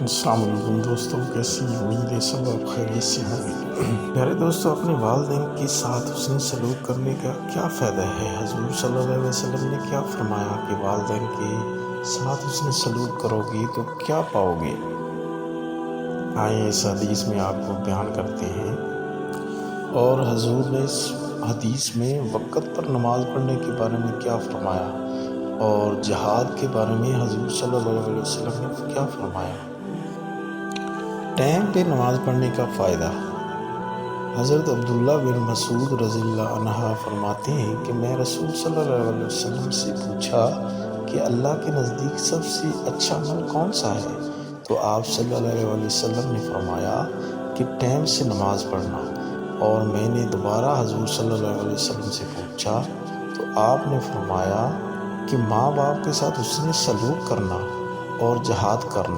السلام علیکم دوستوں، کیسی امید ہے سب آپ خیریت سے ہوں گے۔ پیارے دوستوں، اپنے والدین کے ساتھ حسن سلوک کرنے کا کیا فائدہ ہے؟ حضور صلی اللہ علیہ وسلم نے کیا فرمایا کہ والدین کے ساتھ حسن سلوک کرو گے تو کیا پاؤ گے؟ آئیں اس حدیث میں آپ کو بیان کرتے ہیں۔ اور حضور نے اس حدیث میں وقت پر نماز پڑھنے کے بارے میں کیا فرمایا اور جہاد کے بارے میں حضور صلی اللہ علیہ وسلم نے کیا فرمایا۔ ٹائم پہ نماز پڑھنے کا فائدہ۔ حضرت عبداللہ بن مسعود رضی اللہ عنہ فرماتے ہیں کہ میں رسول صلی اللہ علیہ وسلم سے پوچھا کہ اللہ کے نزدیک سب سے اچھا عمل کون سا ہے؟ تو آپ صلی اللہ علیہ وسلم نے فرمایا کہ ٹائم سے نماز پڑھنا۔ اور میں نے دوبارہ حضور صلی اللہ علیہ وسلم سے پوچھا تو آپ نے فرمایا کہ ماں باپ کے ساتھ حسن سلوک کرنا اور جہاد کرنا۔